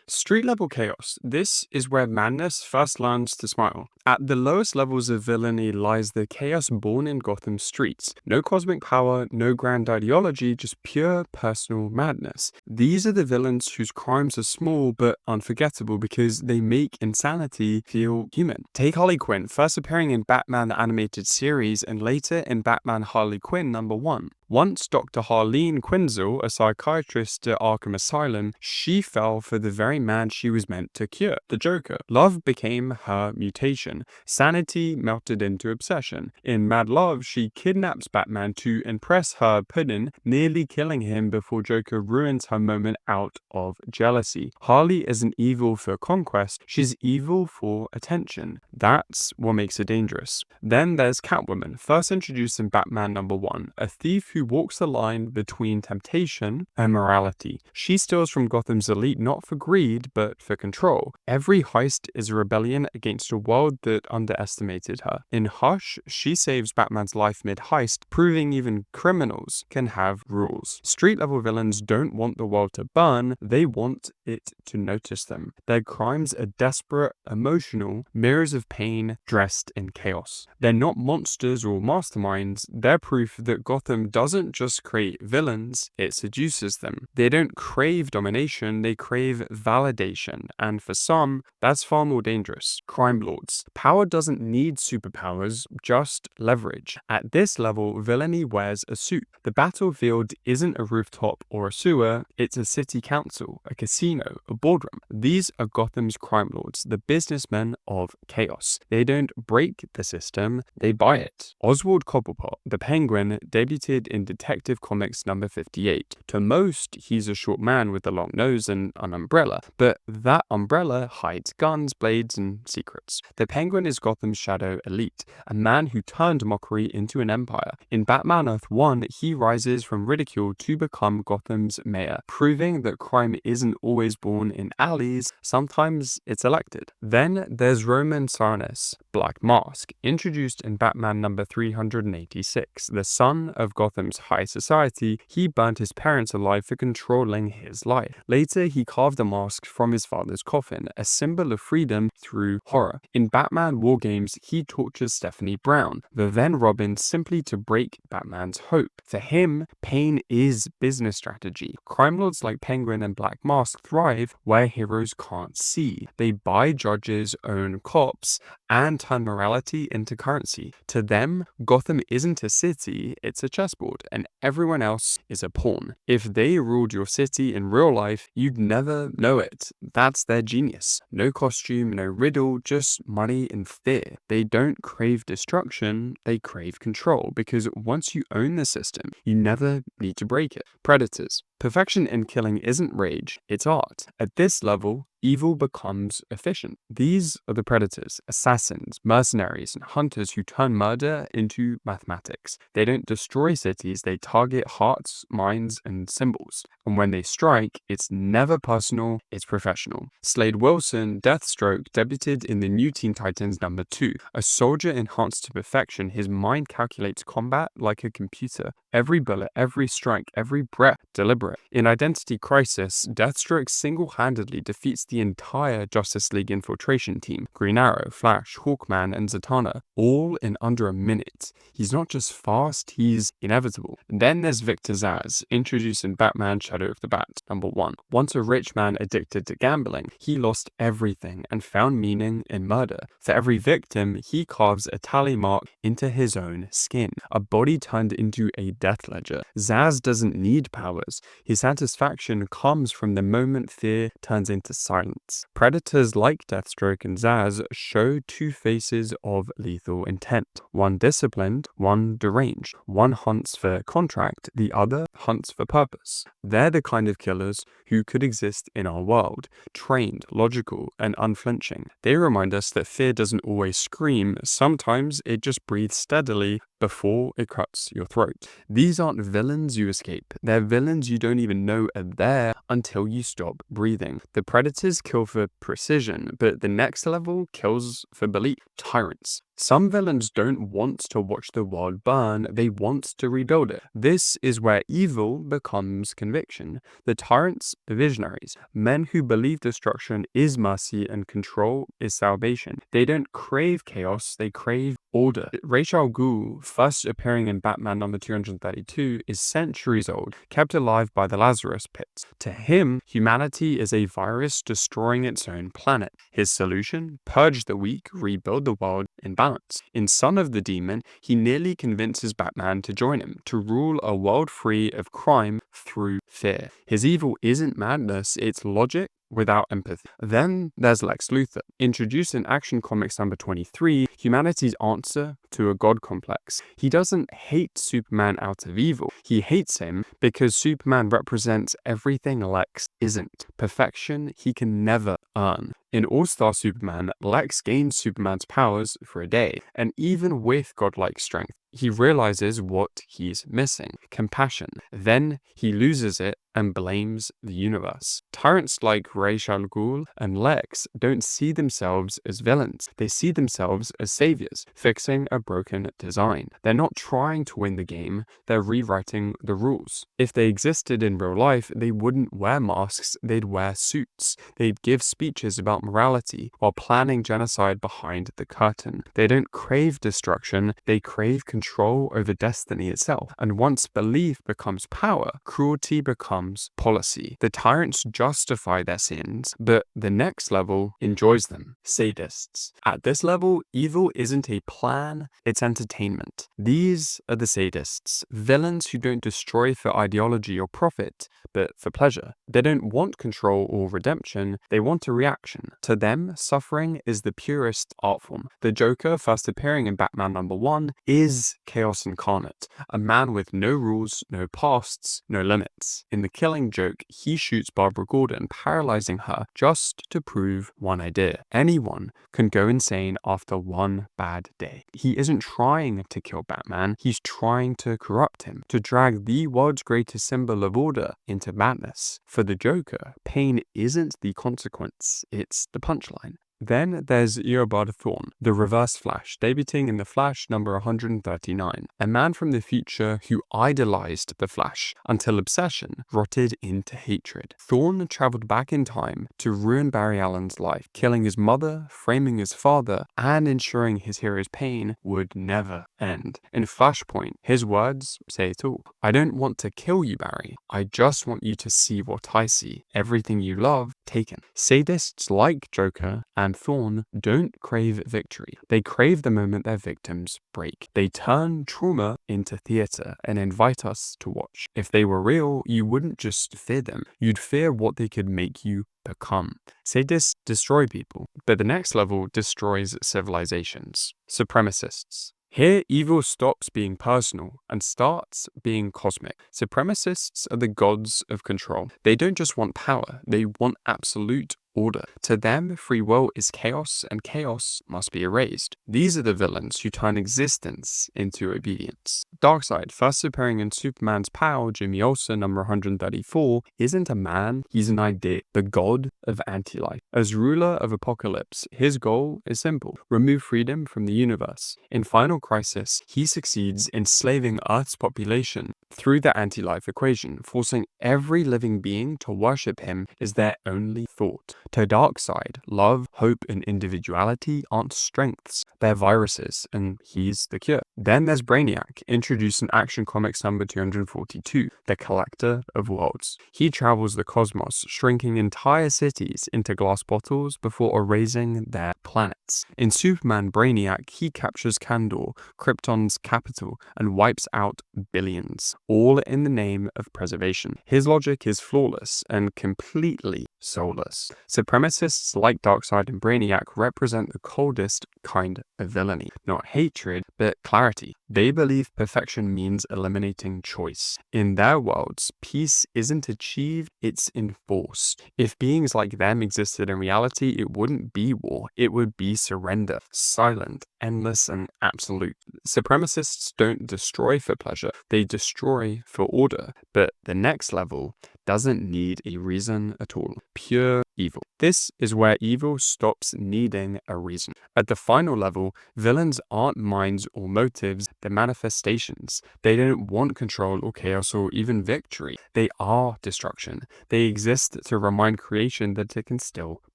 Street level chaos. This is where madness first learns to smile. At the lowest levels of villainy lies the chaos born in Gotham's streets. No cosmic power, no grand ideology, just pure personal madness. These are the villains whose crimes are small but unforgettable because they make insanity feel human. Take Harley Quinn, first appearing in Batman the Animated Series and later in Batman Harley Quinn #1. Once Dr. Harleen Quinzel, a psychiatrist at Arkham Asylum, she fell for the very man she was meant to cure, the Joker. Love became her mutation. Sanity melted into obsession. In Mad Love, she kidnaps Batman to impress her puddin', nearly killing him before Joker ruins her moment out of jealousy. Harley isn't evil for conquest, she's evil for attention. That's what makes her dangerous. Then there's Catwoman, first introduced in Batman #1, a thief who walks the line between temptation and morality. She steals from Gotham's elite not for greed, but for control. Every heist is a rebellion against a world that underestimated her. In Hush, she saves Batman's life mid-heist, proving even criminals can have rules. Street-level villains don't want the world to burn, they want it to notice them. Their crimes are desperate, emotional, mirrors of pain dressed in chaos. They're not monsters or masterminds, they're proof that Gotham doesn't just create villains, it seduces them. They don't crave domination, they crave validation, and for some, that's far more dangerous. Crime lords. Power doesn't need superpowers, just leverage. At this level, villainy wears a suit. The battlefield isn't a rooftop or a sewer, it's a city council, a casino, a boardroom. These are Gotham's crime lords, the businessmen of chaos. They don't break the system, they buy it. Oswald Cobblepot, the Penguin, debuted in Detective Comics #58. To most, he's a short man with a long nose and an umbrella, but that umbrella hides guns, blades, and secrets. The Penguin is Gotham's shadow elite, a man who turned mockery into an empire. In Batman Earth 1, he rises from ridicule to become Gotham's mayor, proving that crime isn't always born in alleys, sometimes it's elected. Then there's Roman Sarnes, Black Mask, introduced in Batman #386. The son of Gotham's high society, he burnt his parents alive for controlling his life. Later, he carved a mask from his father's coffin, a symbol of freedom through horror. In Batman War Games, he tortures Stephanie Brown, the then Robin, simply to break Batman's hope. For him, pain is business strategy. Crime lords like Penguin and Black Mask thrive where heroes can't see. They buy judges, own cops, and turn morality into currency. To them, Gotham isn't a city, it's a chessboard, and everyone else is a pawn. If they ruled your city in real life, you'd never know it. That's their genius. No costume, no riddle, just money and fear. They don't crave destruction, they crave control, because once you own the system, you never need to break it. Predators. Perfection in killing isn't rage, it's art. At this level, evil becomes efficient. These are the predators, assassins, mercenaries, and hunters who turn murder into mathematics. They don't destroy cities, they target hearts, minds, and symbols. And when they strike, it's never personal, it's professional. Slade Wilson, Deathstroke, debuted in the new Teen Titans #2. A soldier enhanced to perfection, his mind calculates combat like a computer. Every bullet, every strike, every breath, deliberate. In Identity Crisis, Deathstroke single-handedly defeats the entire Justice League infiltration team, Green Arrow, Flash, Hawkman, and Zatanna, all in under a minute. He's not just fast, he's inevitable. Then there's Victor Zsasz, introduced in Batman Shadow of the Bat #1. Once a rich man addicted to gambling, he lost everything and found meaning in murder. For every victim, he carves a tally mark into his own skin, a body turned into a death ledger. Zsasz doesn't need powers. His satisfaction comes from the moment fear turns into silence. Predators like Deathstroke and Zsasz show two faces of lethal intent. One disciplined, one deranged. One hunts for contract, the other hunts for purpose. They're the kind of killers who could exist in our world, trained, logical, and unflinching. They remind us that fear doesn't always scream, sometimes it just breathes steadily, before it cuts your throat. These aren't villains you escape. They're villains you don't even know are there until you stop breathing. The predators kill for precision, but the next level kills for belief. Tyrants. Some villains don't want to watch the world burn, they want to rebuild it. This is where evil becomes conviction. The tyrants, the visionaries, men who believe destruction is mercy and control is salvation. They don't crave chaos, they crave order. Ra's al Ghul, first appearing in Batman number 232, is centuries old, kept alive by the Lazarus pits. To him, humanity is a virus destroying its own planet. His solution? Purge the weak, rebuild the world in balance. In Son of the Demon, he nearly convinces Batman to join him, to rule a world free of crime through fear. His evil isn't madness, it's logic without empathy. Then there's Lex Luthor. Introduced in Action Comics number 23, humanity's answer to a god complex. He doesn't hate Superman out of evil. He hates him because Superman represents everything Lex isn't. Perfection he can never earn. In All-Star Superman, Lex gains Superman's powers for a day, and even with godlike strength, he realizes what he's missing: compassion. Then he loses it and blames the universe. Tyrants like Ra's al Ghul and Lex don't see themselves as villains. They see themselves as saviors, fixing a broken design. They're not trying to win the game, they're rewriting the rules. If they existed in real life, they wouldn't wear masks, they'd wear suits. They'd give speeches about morality while planning genocide behind the curtain. They don't crave destruction, they crave control over destiny itself. And once belief becomes power, cruelty becomes policy. The tyrants justify their sins, but the next level enjoys them. Sadists. At this level, evil isn't a plan, it's entertainment. These are the sadists, villains who don't destroy for ideology or profit, but for pleasure. They don't want control or redemption, they want a reaction. To them, suffering is the purest art form. The Joker, first appearing in Batman number 1, is chaos incarnate, a man with no rules, no pasts, no limits. In The Killing Joke, he shoots Barbara Gordon, paralyzing her just to prove one idea: anyone can go insane after one bad day. He isn't trying to kill Batman, he's trying to corrupt him, to drag the world's greatest symbol of order into madness. For the Joker, pain isn't the consequence, it's the punchline. Then there's Eobard Thawne, the Reverse Flash, debuting in The Flash number 139, a man from the future who idolized the Flash until obsession rotted into hatred. Thawne traveled back in time to ruin Barry Allen's life, killing his mother, framing his father, and ensuring his hero's pain would never end. In Flashpoint, his words say it all. "I don't want to kill you, Barry. I just want you to see what I see. Everything you love, taken." Sadists like Joker and Thawne don't crave victory. They crave the moment their victims break. They turn trauma into theater and invite us to watch. If they were real, you wouldn't just fear them. You'd fear what they could make you become. Sadists destroy people, but the next level destroys civilizations. Supremacists. Here, evil stops being personal and starts being cosmic. Supremacists are the gods of control. They don't just want power, they want absolute order. To them, free will is chaos, and chaos must be erased. These are the villains who turn existence into obedience. Darkseid, first appearing in Superman's pal, Jimmy Olsen, number 134, isn't a man, he's an idea, the god of anti-life. As ruler of Apocalypse, his goal is simple: remove freedom from the universe. In Final Crisis, he succeeds in enslaving Earth's population through the anti-life equation, forcing every living being to worship him as their only thought. To Darkseid, love, hope, and individuality aren't strengths, they're viruses, and he's the cure. Then there's Brainiac, introduced in Action Comics number 242, the Collector of Worlds. He travels the cosmos, shrinking entire cities into glass bottles before erasing their planets. In Superman Brainiac, he captures Kandor, Krypton's capital, and wipes out billions, all in the name of preservation. His logic is flawless and completely soulless. Supremacists like Darkseid and Brainiac represent the coldest kind of villainy. Not hatred, but clarity. They believe perfection means eliminating choice. In their worlds, peace isn't achieved, it's enforced. If beings like them existed in reality, it wouldn't be war, it would be surrender. Silent, endless, and absolute. Supremacists don't destroy for pleasure, they destroy for order. But the next level doesn't need a reason at all. Pure evil. This is where evil stops needing a reason. At the final level, villains aren't minds or motives, they're manifestations. They don't want control or chaos or even victory. They are destruction. They exist to remind creation that it can still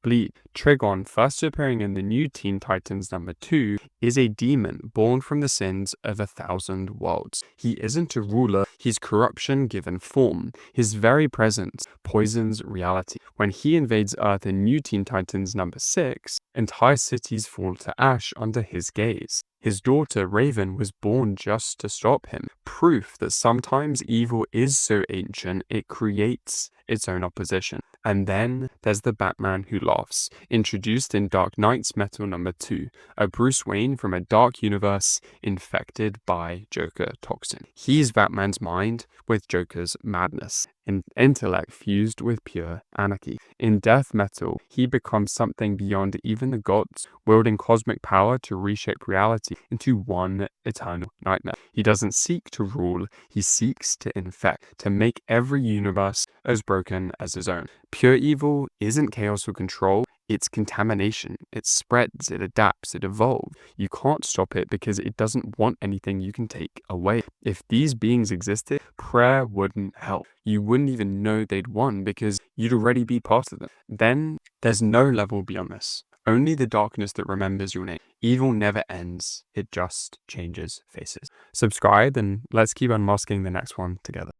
bleed. Trigon, first appearing in the new Teen Titans #2, is a demon born from the sins of 1,000 worlds. He isn't a ruler, he's corruption given form. His very presence poisons reality. When he invades Earth in New Teen Titans #6, entire cities fall to ash under his gaze. His daughter Raven was born just to stop him. Proof that sometimes evil is so ancient it creates its own opposition. And then there's the Batman who laughs, introduced in Dark Knight's Metal #2, a Bruce Wayne from a dark universe infected by Joker toxin. He's Batman's mind with Joker's madness, and intellect fused with pure anarchy. In Death Metal, he becomes something beyond even the gods, wielding cosmic power to reshape reality into one eternal nightmare. He doesn't seek to rule, he seeks to infect, to make every universe as broken as his own. Pure evil isn't chaos or control, it's contamination. It spreads, it adapts, it evolves. You can't stop it because it doesn't want anything you can take away. If these beings existed, prayer wouldn't help. You wouldn't even know they'd won because you'd already be part of them. Then there's no level beyond this. Only the darkness that remembers your name. Evil never ends, it just changes faces. Subscribe and let's keep unmasking the next one together.